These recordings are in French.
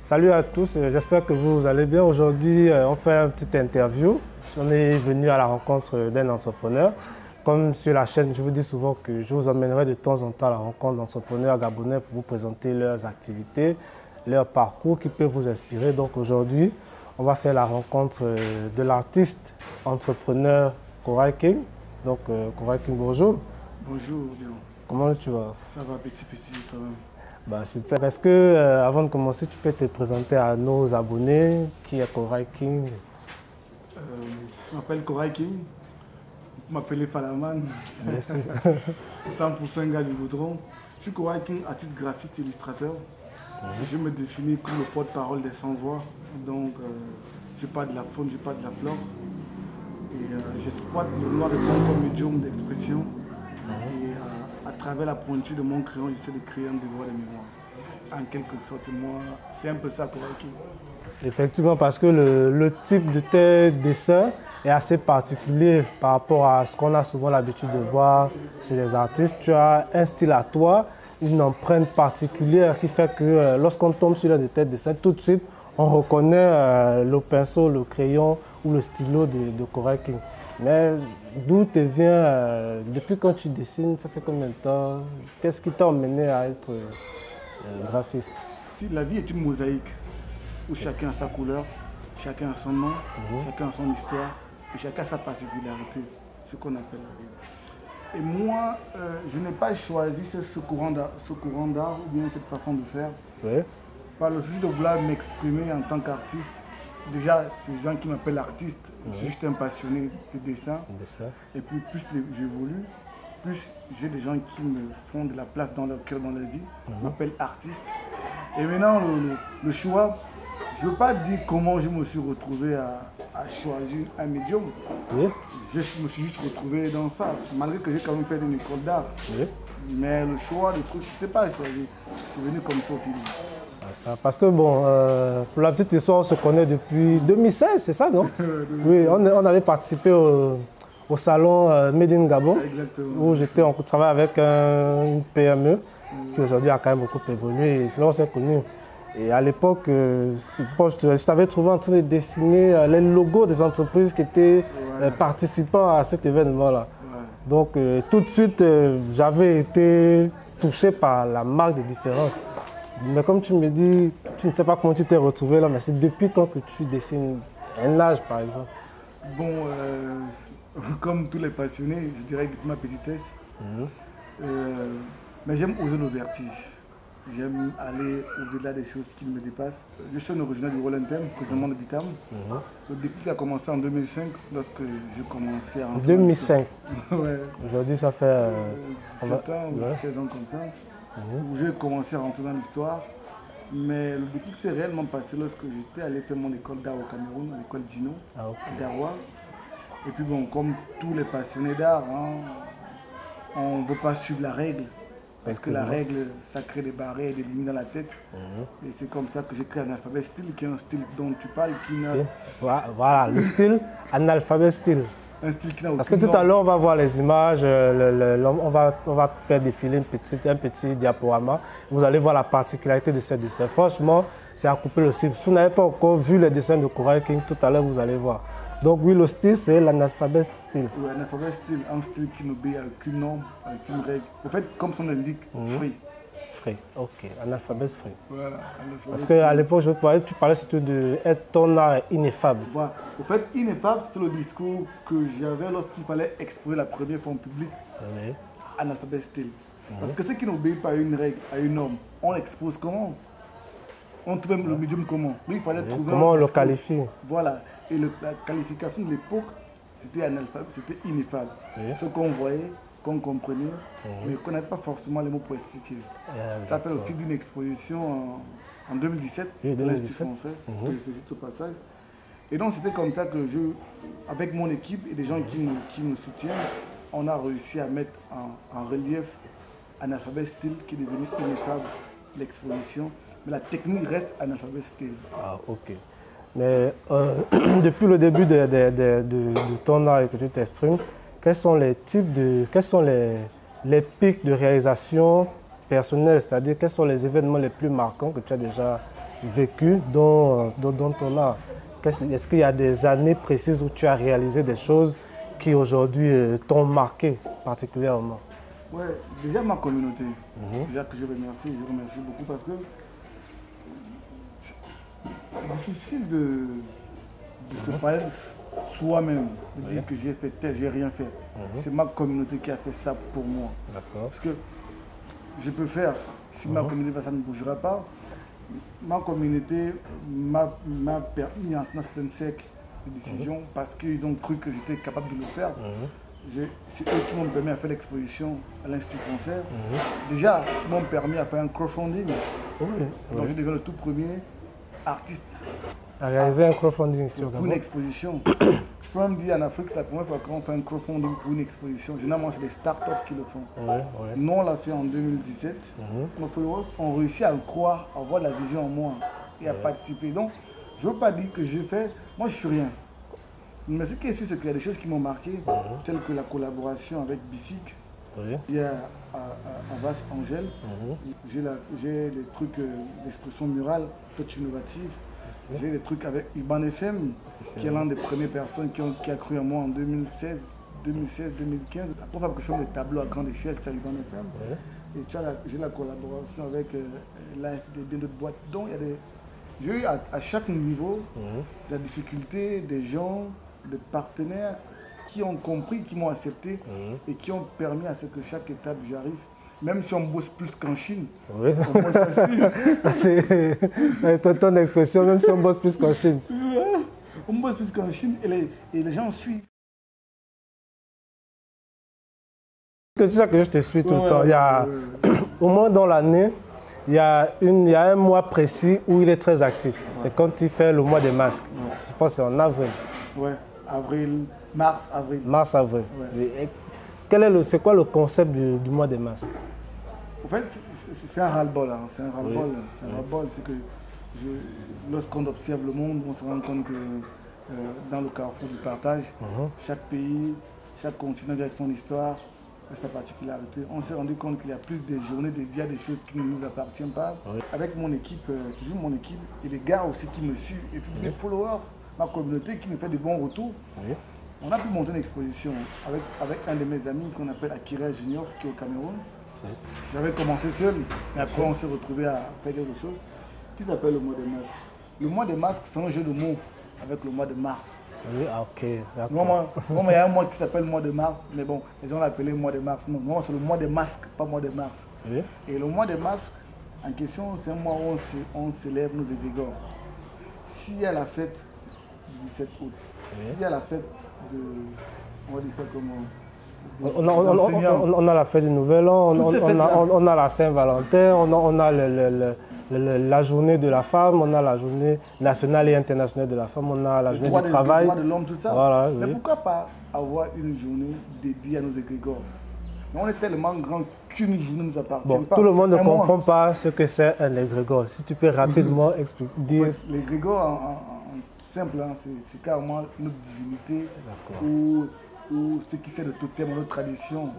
Salut à tous, j'espère que vous allez bien. Aujourd'hui, on fait une petite interview. On est venu à la rencontre d'un entrepreneur. Comme sur la chaîne, je vous dis souvent que je vous emmènerai de temps en temps à la rencontre d'entrepreneurs gabonais pour vous présenter leurs activités, leur parcours qui peut vous inspirer. Donc aujourd'hui, on va faire la rencontre de l'artiste entrepreneur Koray King. Donc Koray King, bonjour. Bonjour, bien. Comment tu vas? Ça va petit toi-même. Bah, super. Est-ce que, avant de commencer, tu peux te présenter à nos abonnés? Qui est Koray King? Je m'appelle Koray King. Vous m'appelez Falaman. Bien sûr. 100% gars du goudron. Je suis Koray King, artiste graphiste et illustrateur. Je me définis comme le porte-parole des sans-voix. Donc, je parle de la faune, je parle de la flore. Et j'exploite le noir et blanc comme médium d'expression. Et à travers la pointure de mon crayon, j'essaie de créer un devoir de mémoire. En quelque sorte, moi, c'est un peu ça Koray King. Effectivement, parce que le type de tes dessins est assez particulier par rapport à ce qu'on a souvent l'habitude de voir chez les artistes. Tu as un style à toi, une empreinte particulière qui fait que lorsqu'on tombe sur l'un de tes dessins, tout de suite, on reconnaît le pinceau, le crayon ou le stylo de Koray King. Mais d'où te vient, depuis quand tu dessines, ça fait combien de temps? Qu'est-ce qui t'a emmené à être graphiste? La vie est une mosaïque où chacun a sa couleur, chacun a son nom, chacun a son histoire et chacun a sa particularité, ce qu'on appelle la vie. Et moi, je n'ai pas choisi ce courant d'art ou bien cette façon de faire par le souci de vouloir m'exprimer en tant qu'artiste. Déjà, c'est les gens qui m'appellent artiste, je suis juste un passionné de dessin. Et puis plus j'évolue, plus j'ai des gens qui me font de la place dans leur cœur, dans leur vie, m'appellent artiste. Et maintenant, le choix, je ne veux pas dire comment je me suis retrouvé à choisir un médium. Je me suis juste retrouvé dans ça, malgré que j'ai quand même fait une école d'art. Mais le choix, le truc, je n'étais pas choisi. Je suis venu comme ça au film. Parce que bon, pour la petite histoire, on se connaît depuis 2016, c'est ça, non? Oui, on avait participé au salon Made in Gabon, où j'étais en travail avec une PME qui aujourd'hui a quand même beaucoup évolué. Et c'est là on s'est connus. Et à l'époque, je t'avais trouvé en train de dessiner les logos des entreprises qui étaient participants à cet événement-là. Donc tout de suite, j'avais été touché par la marque de différence. Mais comme tu me dis, tu ne sais pas comment tu t'es retrouvé là, mais c'est depuis quand que tu dessines un âge par exemple? Bon, comme tous les passionnés, je dirais depuis ma petitesse. Mais j'aime oser le vertige. J'aime aller au-delà des choses qui me dépassent. Je suis un originaire du Rolentem, précisément de Bitam. Le déclic a commencé en 2005, lorsque j'ai commencé à rentrer. 2005. Ouais. Aujourd'hui, ça fait 17 ans ou 16 ans comme ça. Où j'ai commencé à rentrer dans l'histoire. Mais le déclic s'est réellement passé lorsque j'étais allé faire mon école d'art au Cameroun, à l'école Dino, d'Arwa. Et puis bon, comme tous les passionnés d'art, on ne veut pas suivre la règle. Parce que la règle, ça crée des barrières et des limites dans la tête. Et c'est comme ça que j'ai créé un alphabet style, qui est un style dont tu parles. Voilà, le style analphabet style. Un style qui n'a aucune Parce que tout à l'heure, on va voir les images, on va faire défiler un petit diaporama. Vous allez voir la particularité de ces dessins. Franchement, c'est à couper le cible. Si vous n'avez pas encore vu les dessins de Koray King, tout à l'heure, vous allez voir. Donc oui, le style, c'est l'analphabet style. Oui, l'analphabet style, un style qui n'obéit à aucune norme, à aucune règle. En fait, comme son l'indique, free. Free, ok, analphabet free. Voilà, parce qu'à l'époque, tu parlais surtout de être ton art ineffable. Voilà. En fait, ineffable, c'est le discours que j'avais lorsqu'il fallait exposer la première fois en public. Analphabet style. Parce que ceux qui n'obéissent pas à une règle, à une norme, on l'expose comment? On trouve le médium comment? Lui, il fallait trouver comment on le qualifie? Voilà. Et la qualification de l'époque, c'était analphabète, c'était ineffable. Ce qu'on voyait, qu'on comprenait, mais qu'on n'avait pas forcément les mots pour expliquer. Ça fait aussi d'une exposition en 2017, l'Institut français, que je félicite au passage. Et donc c'était comme ça que avec mon équipe et des gens qui me soutiennent, on a réussi à mettre en relief un alphabet style qui est devenu ineffable, l'exposition. Mais la technique reste un alphabet style. Ah, ok. Mais depuis le début de ton art et que tu t'exprimes, quels sont les pics de réalisation personnelle, c'est-à-dire quels sont les événements les plus marquants que tu as déjà vécues dont on a. Est-ce qu'il y a des années précises où tu as réalisé des choses qui aujourd'hui t'ont marqué particulièrement? Ouais, déjà ma communauté, déjà que je remercie beaucoup parce que c'est difficile de se parler de soi-même, de dire que j'ai fait tel, j'ai rien fait. C'est ma communauté qui a fait ça pour moi. Parce que je peux faire, si ma communauté ça ne bougera pas, ma communauté m'a permis en tenant certaines séquelles de décision parce qu'ils ont cru que j'étais capable de le faire. C'est eux qui m'ont permis à faire l'exposition à l'Institut français. Déjà, ils m'ont permis à faire un crowdfunding. Donc je deviens le tout premier artiste à réaliser un crowdfunding sur pour une exposition. Je peux même dire en Afrique, c'est la première fois qu'on fait un crowdfunding pour une exposition. Généralement, c'est des startups qui le font. Nous, on l'a fait en 2017. Nos followers ont réussi à le croire, à avoir la vision en moi et à participer. Donc, je ne veux pas dire que j'ai fait. Moi, je ne suis rien. Mais ce qui est sûr, c'est qu'il y a des choses qui m'ont marqué, telles que la collaboration avec Bissic. Il y a Avas Angèle. J'ai les trucs d'expression murale, touch innovative. J'ai des trucs avec Iban FM, qui est l'un des premières personnes qui a cru en moi en 2016, 2015. La première fois que je fais des tableaux à grande échelle, c'est Iban FM. Et j'ai la collaboration avec l'AFD, d'autres boîtes. Donc j'ai eu à chaque niveau la difficulté des gens, des partenaires qui ont compris, qui m'ont accepté et qui ont permis à ce que chaque étape j'y arrive. Même si on bosse plus qu'en Chine. Oui. C'est ton expression, même si on bosse plus qu'en Chine. On bosse plus qu'en Chine et les gens suivent. C'est ça que je te suis tout le temps. Il y a, au moins dans l'année, il y a un mois précis où il est très actif. C'est quand il fait le mois des masques. Je pense que c'est en avril. Oui, avril, mars, avril. Mars, avril. C'est quoi le concept du mois des masques? En fait, c'est un ras-le-bol. Hein. C'est un ras-le-bol. C'est un ras-le-bol. C'est que lorsqu'on observe le monde, on se rend compte que dans le carrefour du partage, chaque pays, chaque continent avec son histoire et sa particularité. On s'est rendu compte qu'il y a plus de journées dédiées à des choses qui ne nous appartiennent pas. Avec mon équipe, toujours mon équipe, et les gars aussi qui me suivent, et mes followers, ma communauté qui me fait de bons retours. On a pu monter une exposition avec un de mes amis qu'on appelle Akira Junior, qui est au Cameroun. J'avais commencé seul, mais après on s'est retrouvé à faire quelque chose qui s'appelle le mois des masques. Le mois des masques, c'est un jeu de mots avec le mois de mars. Oui, ok, d'accord. Il y a un mois qui s'appelle mois de mars, mais bon, les gens l'appelaient mois de mars. Non, moi c'est le mois des masques, pas mois de mars. Et le mois des masques, en question, c'est un mois où on célèbre nos égrégores. S'il y a la fête du 17 août, s'il y a la fête de... On va dire ça comment? On a la fête du Nouvel An, on a la Saint-Valentin, on a la journée de la femme, on a la journée nationale et internationale de la femme, on a la journée du travail. Le droit de l'homme, tout ça. Voilà, mais pourquoi pas avoir une journée dédiée à nos égrégores? On est tellement grand qu'une journée nous appartient pas. Tout le monde ne comprend pas ce que c'est un égrégore. Si tu peux rapidement dire... L'égrégore, en simple, hein, c'est carrément notre divinité ou ce qui sert de totem dans notre tradition.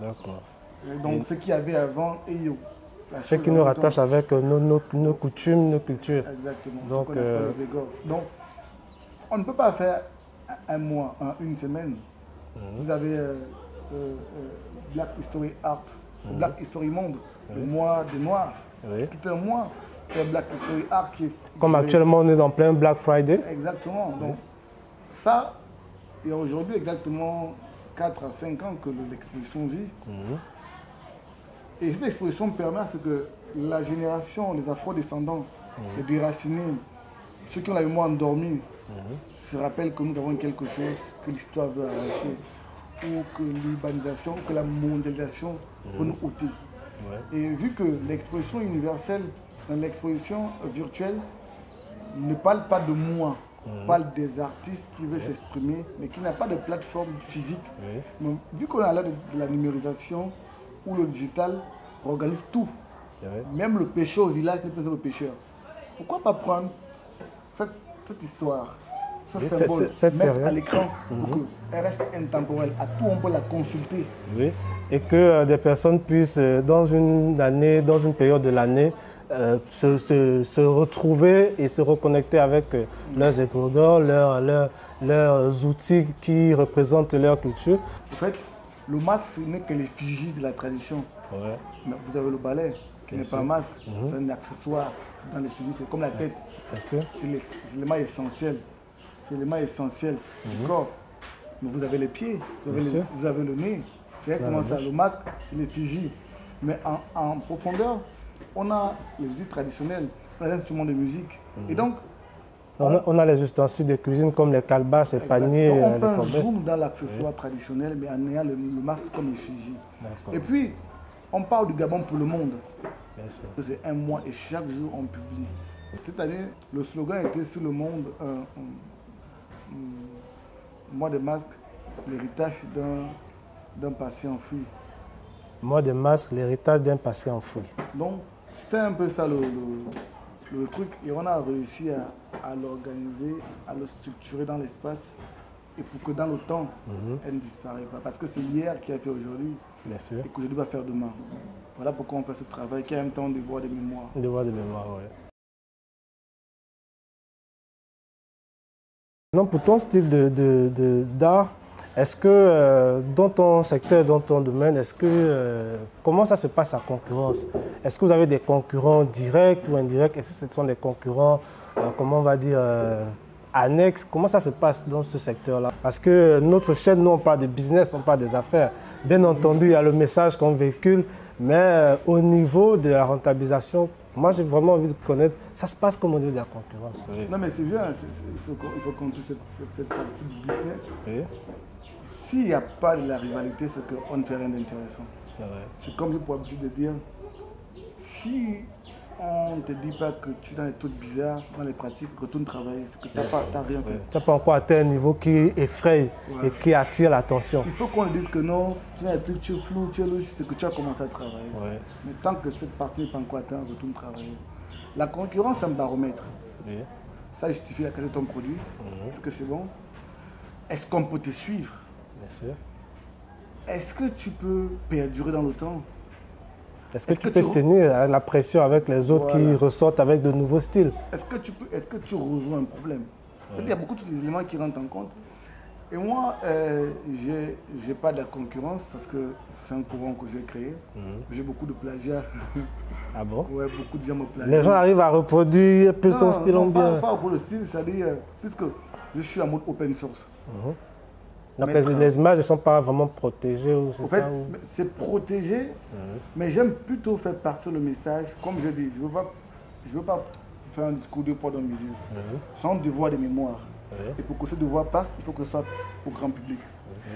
Donc ce qu'il y avait avant et ce qui nous rattache avec nos coutumes, nos cultures. Exactement. Donc, donc on ne peut pas faire un mois, une semaine. Vous avez Black History Art, Black History Monde, le mois des Noirs. Tout un mois, c'est Black History Art qui est... Comme actuellement on est dans plein Black Friday. Exactement. Donc ça, il y a aujourd'hui exactement 4 à 5 ans que l'exposition vit. Et cette exposition permet à ce que la génération, les afro-descendants, les déracinés, ceux qui ont la mémoire endormie, se rappellent que nous avons quelque chose que l'histoire veut arracher, ou que l'urbanisation, que la mondialisation veut nous ôter. Et vu que l'exposition universelle, l'exposition virtuelle, ne parle pas de moi, parle des artistes qui veulent s'exprimer, mais qui n'a pas de plateforme physique. Mais vu qu'on a l'air de la numérisation, où le digital organise tout, même le pêcheur au village n'est plus le pêcheur. Pourquoi pas prendre cette histoire, ce symbole, mettre à l'écran pour qu'elle reste intemporelle, à tout on peut la consulter. Et que des personnes puissent, dans une année, dans une période de l'année, se retrouver et se reconnecter avec leurs égrégores, leurs outils qui représentent leur culture. En fait, le masque, ce n'est que l'effigie de la tradition. Ouais. Mais vous avez le balai, qui n'est pas un masque, c'est un accessoire dans l'effigie, c'est comme la tête. C'est l'élément essentiel. C'est l'élément essentiel du corps. Mais vous avez les pieds, vous avez le nez. C'est exactement ça. Le masque, c'est l'effigie. Mais en profondeur, on a les outils traditionnels, on a les instruments de musique. Et donc, on a les ustensiles de cuisine comme les calebasses, les paniers. Donc on fait un zoom dans l'accessoire traditionnel, mais en ayant le masque comme effigie. Et puis, on parle du Gabon pour le monde. C'est un mois et chaque jour on publie. Cette année, le slogan était sur le monde, mois de masque, l'héritage d'un passé enfoui. Mois de masque, l'héritage d'un passé enfoui. Donc, c'était un peu ça le truc. Et on a réussi à l'organiser, à le structurer dans l'espace. Et pour que dans le temps, elle ne disparaisse pas. Parce que c'est hier qui a fait aujourd'hui. Bien sûr. Et qu'aujourd'hui va faire demain. Voilà pourquoi on fait ce travail qui est en même temps un devoir de mémoire. Un devoir de mémoire, oui. Non, pour ton style d'art, est-ce que dans ton secteur, dans ton domaine, comment ça se passe à concurrence? Est-ce que vous avez des concurrents directs ou indirects? Est-ce que ce sont des concurrents, comment on va dire, annexes? Comment ça se passe dans ce secteur-là? Parce que notre chaîne, nous, on parle de business, on parle des affaires. Bien entendu, il y a le message qu'on véhicule, mais au niveau de la rentabilisation, moi, j'ai vraiment envie de connaître, ça se passe comme au niveau de la concurrence. Oui. Non, mais c'est bien, il faut qu'on touche cette partie du business. Oui. S'il n'y a pas de la rivalité, c'est qu'on ne fait rien d'intéressant. Ouais. C'est comme j'ai pour habitude de dire, si on ne te dit pas que tu es dans des trucs bizarres, dans les pratiques, retourne travailler, c'est que tu n'as rien fait. Tu n'as pas encore atteint un niveau qui effraie et qui attire l'attention. Il faut qu'on dise que non, tu as des trucs, tu es flou, tu es louche, c'est que tu as commencé à travailler. Ouais. Mais tant que cette partie n'est pas encore atteinte, retourne travailler. La concurrence, c'est un baromètre. Oui. Ça justifie la qualité de ton produit. Est-ce que c'est bon? Est-ce qu'on peut te suivre? Bien sûr. Est-ce que tu peux perdurer dans le temps? Est-ce que tu peux tenir la pression avec les autres qui ressortent avec de nouveaux styles? Est-ce que tu résous un problème? Il y a beaucoup d'éléments qui rentrent en compte. Et moi, je n'ai pas de la concurrence parce que c'est un courant que j'ai créé. J'ai beaucoup de plagiat. Ah bon? Ouais, beaucoup de gens me plagient. Les gens arrivent à reproduire plus ton style en bien? Pas pour le style, c'est-à-dire, puisque je suis en mode open source. Donc les images ne sont pas vraiment protégées ou en fait, c'est protégé, mais j'aime plutôt faire passer le message. Comme je dis, je ne veux pas faire un discours de poids dans mes yeux. C'est un devoir de mémoire. Et pour que ce devoir passe, il faut que ce soit au grand public.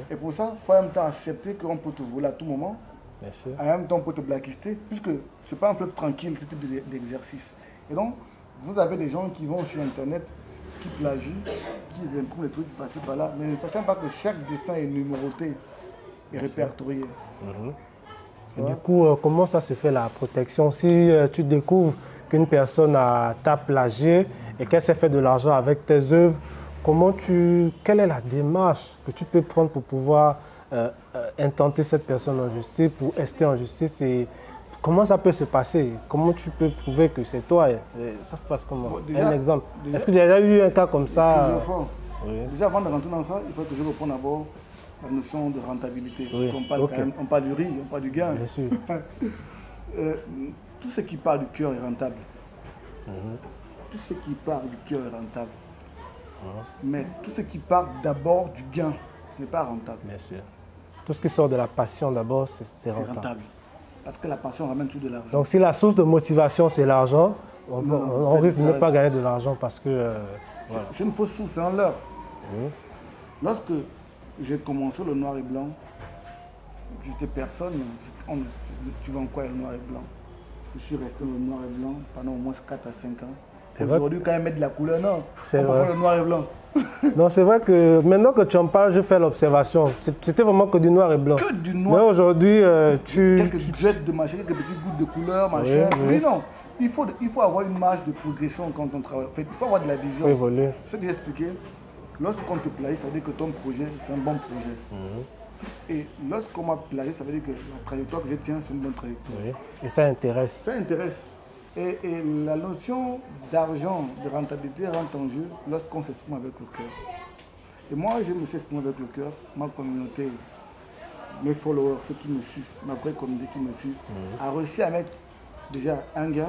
Et pour ça, il faut en même temps accepter qu'on peut te voler à tout moment. Bien sûr. En même temps, on peut te blacklister, puisque ce n'est pas un fleuve tranquille, ce type d'exercice. Et donc, vous avez des gens qui vont sur Internet, qui plagient, qui viennent prendre les trucs passer par là, mais ne sachant pas que chaque dessin est numéroté et répertorié. Et du coup, comment ça se fait la protection? Si tu découvres qu'une personne t'a plagié et qu'elle s'est fait de l'argent avec tes œuvres, quelle est la démarche que tu peux prendre pour pouvoir intenter cette personne en justice, pour rester en justice et comment ça peut se passer? Comment tu peux prouver que c'est toi? Ça se passe comment? Un exemple. Est-ce que tu as déjà eu un cas comme ça? Plusieurs fois. Déjà, avant de rentrer dans ça, il faut que je reprends d'abord la notion de rentabilité. Parce qu'on parle du riz, on parle du gain. Bien sûr. Tout ce qui part du cœur est rentable. Tout ce qui part du cœur est rentable. Mais tout ce qui part d'abord du gain n'est pas rentable. Bien sûr. Tout ce qui sort de la passion d'abord, c'est rentable. Parce que la passion ramène tout de l'argent. Donc si la source de motivation c'est l'argent, on risque de ne pas gagner de l'argent parce que... C'est une fausse source, c'est un leurre. Lorsque j'ai commencé le noir et blanc, j'étais personne. Tu vois en quoi le noir et blanc? Je suis resté le noir et blanc pendant au moins 4 à 5 ans. Aujourd'hui, quand ils mettent de la couleur, non. C'est vrai. Le noir et blanc. Non, c'est vrai que maintenant que tu en parles, je fais l'observation. C'était vraiment que du noir et blanc. Que du noir. Mais aujourd'hui, quelques jettes de machin, quelques petites gouttes de couleur, machin. Oui, non. Il faut avoir une marge de progression quand on travaille. En fait, il faut avoir de la vision. Il faut évoluer. Ce que j'ai expliqué, lorsqu'on te plagie, ça veut dire que ton projet, c'est un bon projet. Et lorsqu'on m'a plagié, ça veut dire que la trajectoire que je tiens, c'est une bonne trajectoire. Et ça intéresse. Ça intéresse. Et la notion d'argent, de rentabilité rentre en jeu lorsqu'on s'exprime avec le cœur. Et moi, je me suis exprimé avec le cœur, ma communauté, mes followers, ceux qui me suivent, ma vraie communauté qui me suit, a réussi à mettre déjà un gain,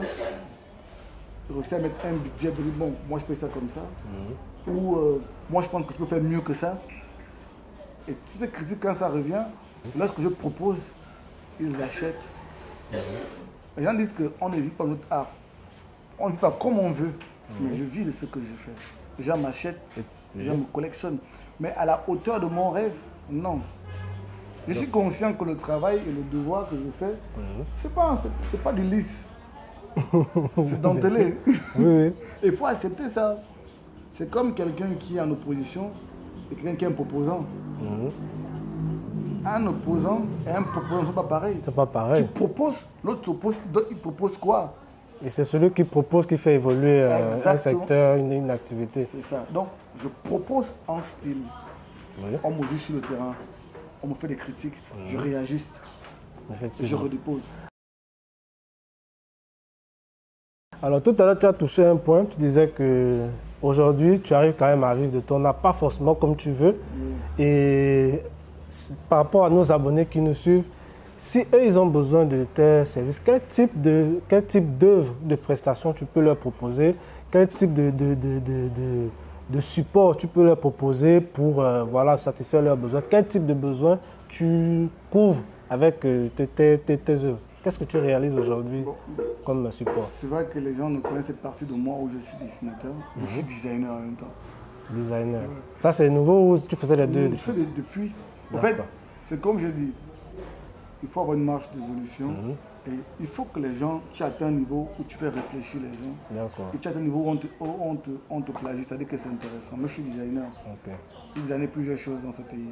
réussi à mettre un budget, de bon, moi je fais ça comme ça, ou moi je pense que je peux faire mieux que ça. Et toutes ces critiques, quand ça revient, lorsque je propose, ils achètent. Les gens disent qu'on ne vit pas notre art. On ne vit pas comme on veut, mais je vis de ce que je fais. Les gens m'achètent, les gens me collectionnent. Mais à la hauteur de mon rêve, non. Je suis conscient que le travail et le devoir que je fais, c'est pas du lisse. C'est dentelé. Oui. Il faut accepter ça. C'est comme quelqu'un qui est en opposition et quelqu'un qui est un proposant. Un opposant et un proposant ne sont pas pareils. C'est pas pareil. Tu proposes, l'autre s'oppose, il propose quoi? Et c'est celui qui propose qui fait évoluer un secteur, une activité. C'est ça. Donc, je propose en style. Oui. On me juge sur le terrain, on me fait des critiques, je réajuste, je redépose. Alors tout à l'heure, tu as touché un point, tu disais que aujourd'hui, tu arrives quand même à vivre de ton art, pas forcément comme tu veux. Et par rapport à nos abonnés qui nous suivent, si eux, ils ont besoin de tes services, quel type d'œuvre, de prestations tu peux leur proposer? Quel type de support tu peux leur proposer pour voilà, satisfaire leurs besoins? Quel type de besoins tu couvres avec tes œuvres? Qu'est-ce que tu réalises aujourd'hui comme support? C'est vrai que les gens ne connaissent cette partie de moi où je suis dessinateur, je suis designer en même temps. Designer. Ça, c'est nouveau ou tu faisais les deux? Je fais depuis. En fait, c'est comme je dis, il faut avoir une marche d'évolution. Et il faut que les gens, tu atteins un niveau où tu fais réfléchir les gens. Et tu atteins un niveau où on te plagie, ça veut dire que c'est intéressant. Moi, je suis designer. J'ai designé plusieurs choses dans ce pays.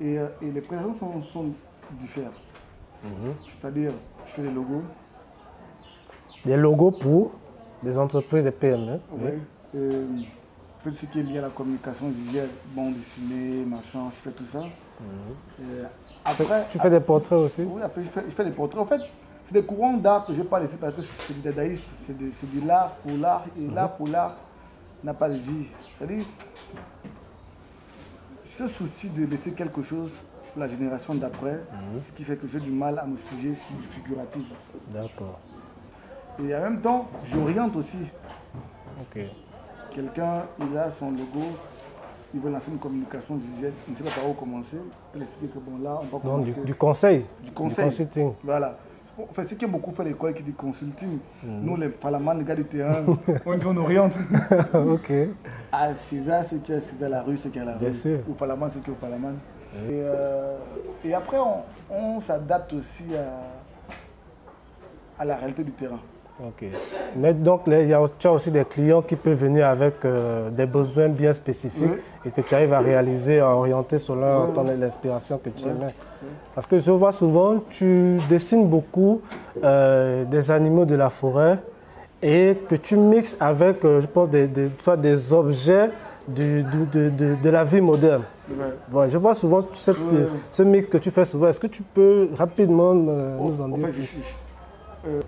Et les prestations sont différentes. C'est-à-dire, je fais des logos. Des logos pour des entreprises et PME. Oui. Je fais ce qui est lié à la communication visuelle, bande dessinée, machin, je fais tout ça. Après, tu fais des portraits aussi? Oui, après je fais des portraits. En fait, c'est des courants d'art que je n'ai pas laissé parce que je suis du dadaïste. C'est de l'art pour l'art. Et l'art pour l'art n'a pas de vie. C'est-à-dire, ce souci de laisser quelque chose pour la génération d'après, ce qui fait que j'ai du mal à me figer sur du figuratisme. D'accord. Et en même temps, j'oriente aussi. Ok. Quelqu'un, il a son logo, il veut lancer une communication visuelle, il ne sait pas par où commencer. Il peut expliquer que bon, là, on va commencer. Donc, du conseil. Du conseil. Du consulting. Voilà. Enfin, ce qui est beaucoup fait à l'école qui dit consulting. Nous, les palamans, les gars du terrain, on oriente. Ok. À César, c'est qui est à César, la rue, c'est qui est à la rue. Bien sûr. Au Palaman, c'est qui est au Palaman. Et après, on s'adapte aussi à la réalité du terrain. Ok. Mais donc, tu as aussi des clients qui peuvent venir avec des besoins bien spécifiques et que tu arrives à réaliser, à orienter selon l'inspiration que tu aimais. Parce que je vois souvent, tu dessines beaucoup des animaux de la forêt et que tu mixes avec, je pense, des objets de la vie moderne. Bon, je vois souvent ce mix que tu fais souvent. Est-ce que tu peux rapidement nous en dire plus?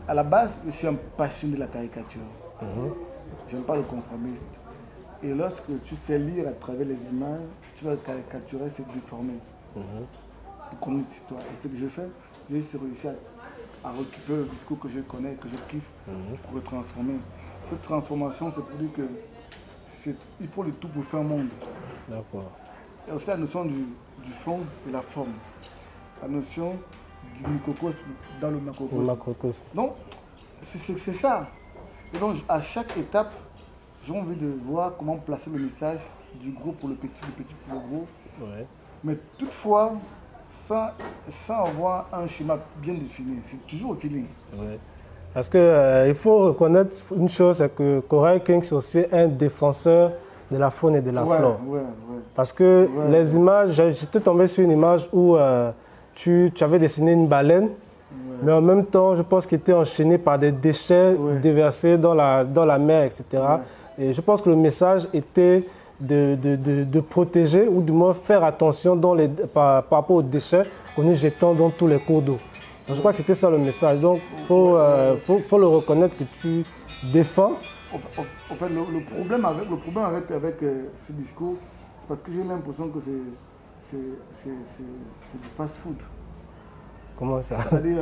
À la base, je suis un passionné de la caricature. Je n'aime pas le conformiste. Et lorsque tu sais lire à travers les images, tu vas caricaturer, c'est déformer. Pour connaître l'histoire. Et ce que je fais, j'ai réussi à récupérer le discours que je connais, que je kiffe, pour le transformer. Cette transformation, c'est pour dire qu'il faut le tout pour faire un monde. D'accord. Et aussi la notion du fond et la forme. La notion du microcosme dans le macrocosme. Donc, c'est ça. Et donc, à chaque étape, j'ai envie de voir comment placer le message du gros pour le petit pour le gros. Mais toutefois, sans avoir un schéma bien défini. C'est toujours au feeling. Parce qu'il faut reconnaître une chose, c'est que Corail King, c'est aussi un défenseur de la faune et de la flore. Parce que les images, j'étais tombé sur une image où tu avais dessiné une baleine, mais en même temps, je pense qu'il était enchaîné par des déchets déversés dans la mer, etc. Et je pense que le message était de protéger, ou du moins faire attention par rapport aux déchets qu'on est jetant dans tous les cours d'eau. Je crois que c'était ça le message. Donc, faut le reconnaître que tu défends. En fait, le problème avec ce discours, c'est parce que j'ai l'impression que c'est du fast-food. Comment ça? C'est-à-dire,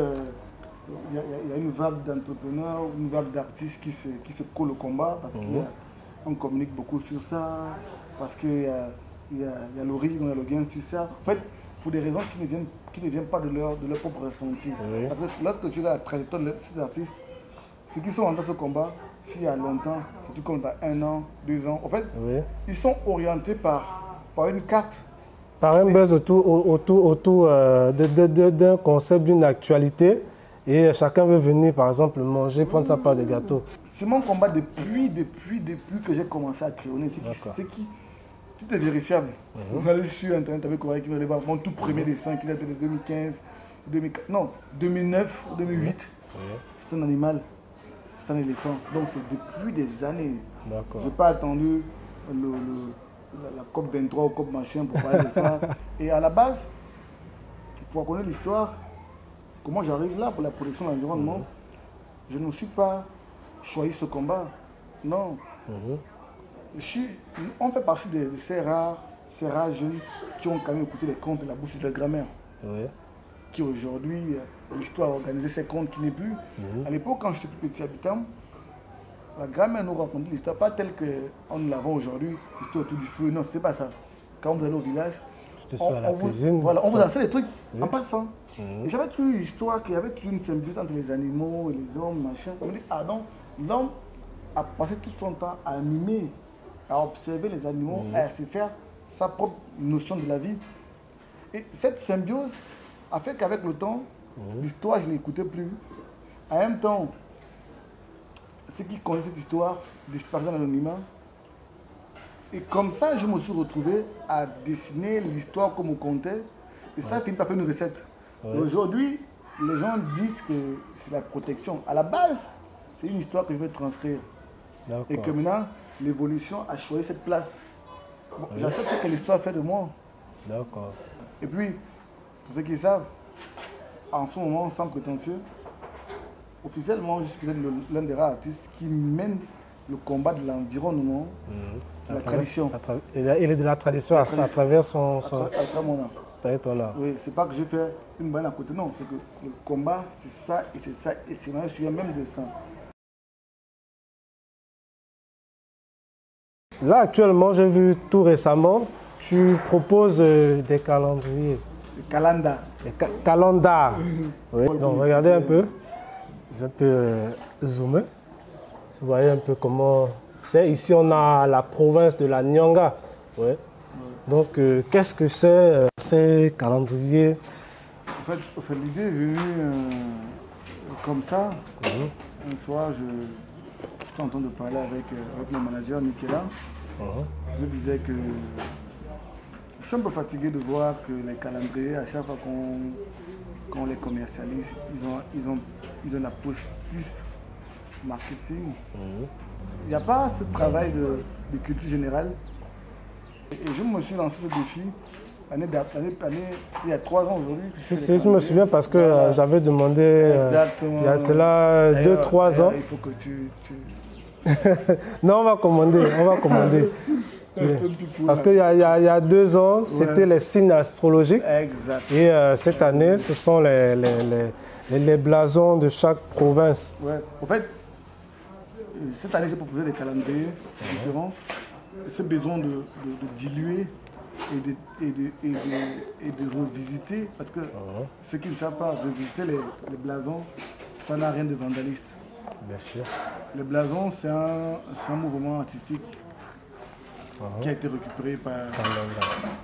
il y a une vague d'entrepreneurs, une vague d'artistes qui se collent au combat parce qu'on communique beaucoup sur ça, parce qu'il y a le rire, il y a le gain sur ça. En fait, pour des raisons qui ne viennent pas de leur propre ressenti. Parce que lorsque tu as la trajectoire de ces artistes, ceux qui sont dans ce combat, s'il y a longtemps, surtout comme dans 1 an, 2 ans, en fait, ils sont orientés par une carte. Par un buzz autour d'un concept, d'une actualité, et chacun veut venir, par exemple, manger, prendre sa part de gâteau. C'est mon combat depuis que j'ai commencé à crayonner. Tout est vérifiable. On allait sur Internet avec Corée qui va aller voir mon tout premier dessin qui date de 2015, 2009 ou 2008. C'est un animal, c'est un éléphant. Donc c'est depuis des années. Je n'ai pas attendu la COP 23 ou COP machin pour parler de ça. Et à la base, pour connaître l'histoire, comment j'arrive là pour la protection de l'environnement, je ne me suis pas choisi ce combat. Non. On fait partie de ces rares jeunes qui ont quand même écouté les contes de la bouche de la grand-mère. Qui aujourd'hui, l'histoire a organisé ces contes qui n'est plus. À l'époque, quand j'étais plus petit habitant, la grand-mère nous racontait l'histoire, pas telle qu'on nous l'avons aujourd'hui, l'histoire autour du feu. Non, c'était pas ça. Quand vous allez au village, on vous enseigne les trucs en passant. Et j'avais toujours une histoire qu'il y avait toujours une symbiose entre les animaux et les hommes, machin. On me dit, ah non, l'homme a passé tout son temps à mimer, à observer les animaux, à se faire sa propre notion de la vie. Et cette symbiose a fait qu'avec le temps, l'histoire, je ne l'écoutais plus. En même temps, ceux qui connaissent cette histoire disparaissaient dans l'anonymat. Et comme ça, je me suis retrouvé à dessiner l'histoire comme on comptait. Et ça finit par faire une recette. Aujourd'hui, les gens disent que c'est la protection. À la base, c'est une histoire que je veux transcrire. Et que maintenant, l'évolution a choisi cette place. Bon, j'accepte ce que l'histoire fait de moi. Et puis, pour ceux qui savent, en ce moment, sans prétentieux, officiellement, je suis l'un des rares artistes qui mène le combat de l'environnement, la tradition. Il est de la tradition à travers son... À travers mon art. Ton art. Oui, c'est pas que j'ai fait une balle à côté, non. C'est que le combat, c'est ça, et c'est ça, et c'est vrai, je suis même de ça. Là, actuellement, j'ai vu tout récemment, tu proposes des calendriers. Des calendars. Des calendars. Oui. Donc, regardez un peu. Je vais un peu zoomer. Vous voyez un peu comment c'est. Ici, on a la province de la Nyanga. Ouais. Donc, qu'est-ce que c'est ces calendriers? En fait l'idée est venue comme ça. Un soir, j'étais en train de parler avec mon manager, Nicolas. Je me disais que je suis un peu fatigué de voir que les calendriers, à chaque fois qu'on les commercialise, ils ont une approche plus marketing. Il n'y a pas ce travail de culture générale. Et je me suis lancé ce défi il y a 3 ans aujourd'hui. Je me souviens parce que j'avais demandé il y a cela 2-3 ans. Il faut que tu... Non, on va commander. Parce qu'il y a 2 ans, c'était les signes astrologiques. Exact. Et cette année, ce sont les blasons de chaque province. Ouais. En fait, cette année, j'ai proposé des calendriers différents. C'est besoin de diluer et de revisiter. Parce que ceux qui ne savent pas revisiter les blasons, ça n'a rien de vandaliste. Bien sûr. Le blason, c'est un mouvement artistique qui a été récupéré par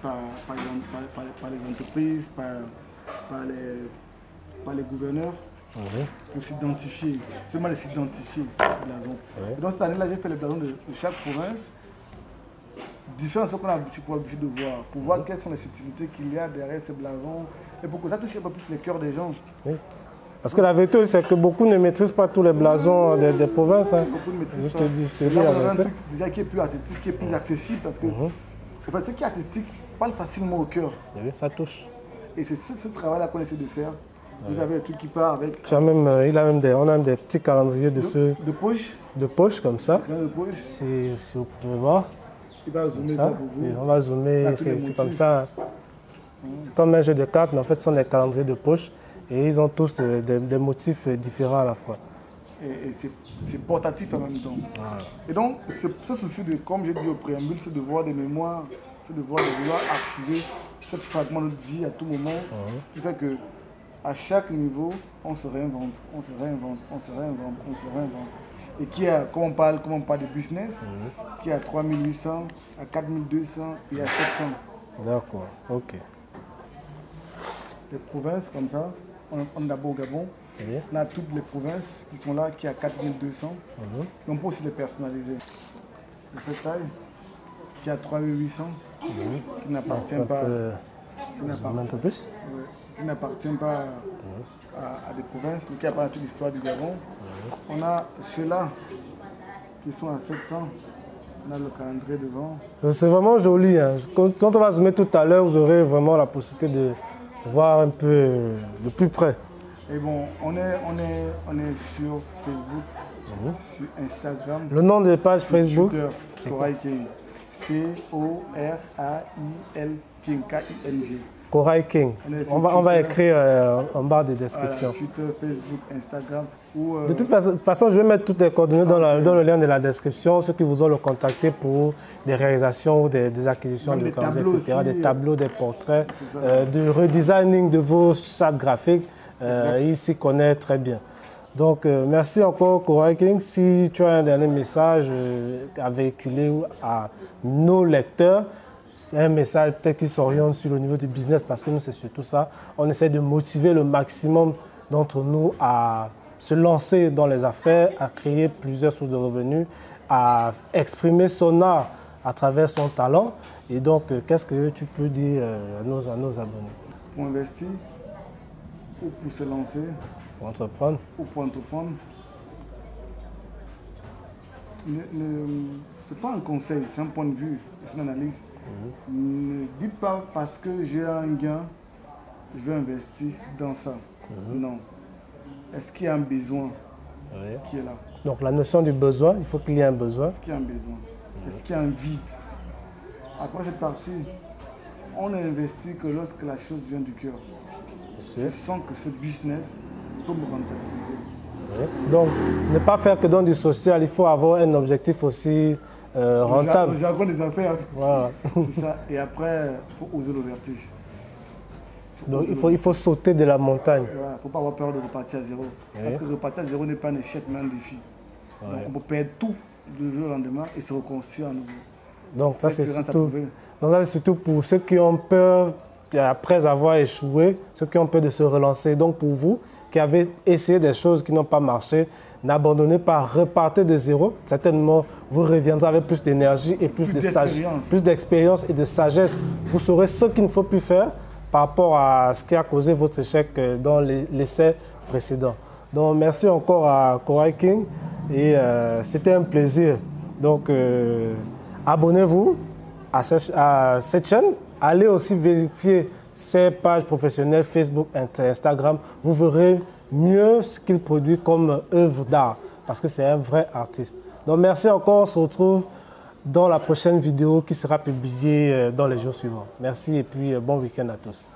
les entreprises, par les gouverneurs, pour s'identifier. C'est mal de s'identifier, le blason. Donc cette année-là, j'ai fait les blasons de chaque province, différents de ce qu'on a l'habitude de voir, pour voir quelles sont les subtilités qu'il y a derrière ces blasons, et pour que ça touche un peu plus les cœurs des gens. Oui. Parce que la vérité, c'est que beaucoup ne maîtrisent pas tous les blasons des provinces. Beaucoup ne maîtrisent pas. Je te dis, un truc déjà qui est plus artistique, qui est plus accessible, parce que en fait, ce qui est artistique parle facilement au cœur. Oui, ça touche. Et c'est ce travail-là qu'on essaie de faire, Vous avez des trucs qui partent avec... On a même des petits calendriers de poche. De poche comme ça. De poche. Si vous pouvez voir. Il va zoomer ça pour vous. Oui, on va zoomer, c'est comme ça. C'est comme un jeu de cartes, mais en fait, ce sont des calendriers de poche. Et ils ont tous des motifs différents à la fois. Et c'est portatif en même temps. Voilà. Et donc, ce souci, comme j'ai dit au préambule, c'est de voir des mémoires, c'est de vouloir activer ce fragment de notre vie à tout moment, qui fait que à chaque niveau, on se réinvente, on se réinvente, on se réinvente, on se réinvente. Et qui a, comme on parle de business, qui a 3800, à 4200 et à 700. D'accord, ok. Les provinces comme ça, on est d'abord au Gabon. Oui. On a toutes les provinces qui sont là, qui a 4200. On peut aussi les personnaliser. De cette taille, qui a 3800, qui n'appartient pas. Un peu plus. Qui n'appartient pas à des provinces, mais qui appartient à toute l'histoire du Gabon. On a ceux-là qui sont à 700. On a le calendrier devant. C'est vraiment joli. Hein. Quand on va zoomer tout à l'heure, vous aurez vraiment la possibilité de voir un peu de plus près. Et bon, on est sur Facebook, sur Instagram. Le nom de page Facebook Twitter, Corail King. C-O-R-A-I-L King, K-I-N-G. Corail King. On va écrire en barre de description. Twitter, Facebook, Instagram. De toute façon, je vais mettre toutes les coordonnées dans le lien de la description. Ceux qui vous ont le contacté pour des réalisations ou des acquisitions de calendriers, etc. Des tableaux, des portraits, de redesigning de vos chartes graphiques. Il s'y connaît très bien. Donc, merci encore, Corail King. Si tu as un dernier message à véhiculer à nos lecteurs, c'est un message peut-être qui s'oriente sur le niveau du business, parce que nous, c'est surtout ça. On essaie de motiver le maximum d'entre nous à se lancer dans les affaires, à créer plusieurs sources de revenus, à exprimer son art à travers son talent. Et donc, qu'est-ce que tu peux dire à nos abonnés? Pour investir, ou pour se lancer, pour entreprendre, ou pour entreprendre, ce n'est pas un conseil, c'est un point de vue, c'est une analyse. Ne dites pas parce que j'ai un gain, je vais investir dans ça. Non. Est-ce qu'il y a un besoin qui est là? Donc la notion du besoin, il faut qu'il y ait un besoin. Est-ce qu'il y a un besoin? Est-ce qu'il y a un vide? Après cette partie, on n'investit que lorsque la chose vient du cœur. Je sens que ce business peut me rentabiliser. Donc, ne pas faire que dans du social, il faut avoir un objectif aussi rentable. Le jargon des affaires. Voilà. C'est ça. Et après, il faut oser le vertige. Donc, il faut sauter de la montagne. Il ne faut pas avoir peur de repartir à zéro. Parce que repartir à zéro n'est pas un échec, mais un défi. Donc, on peut perdre tout du jour au lendemain et se reconstruire à nouveau. Donc, ça, c'est surtout pour ceux qui ont peur, après avoir échoué, ceux qui ont peur de se relancer. Donc, pour vous qui avez essayé des choses qui n'ont pas marché, n'abandonnez pas, repartez de zéro. Certainement, vous reviendrez avec plus d'énergie et plus d'expérience et de sagesse. Vous saurez ce qu'il ne faut plus faire par rapport à ce qui a causé votre échec dans l'essai précédent. Donc, merci encore à Corail King et c'était un plaisir. Donc, abonnez-vous à cette chaîne. Allez aussi vérifier ses pages professionnelles Facebook et Instagram. Vous verrez mieux ce qu'il produit comme œuvre d'art parce que c'est un vrai artiste. Donc, merci encore. On se retrouve dans la prochaine vidéo qui sera publiée dans les jours suivants. Merci et puis bon week-end à tous.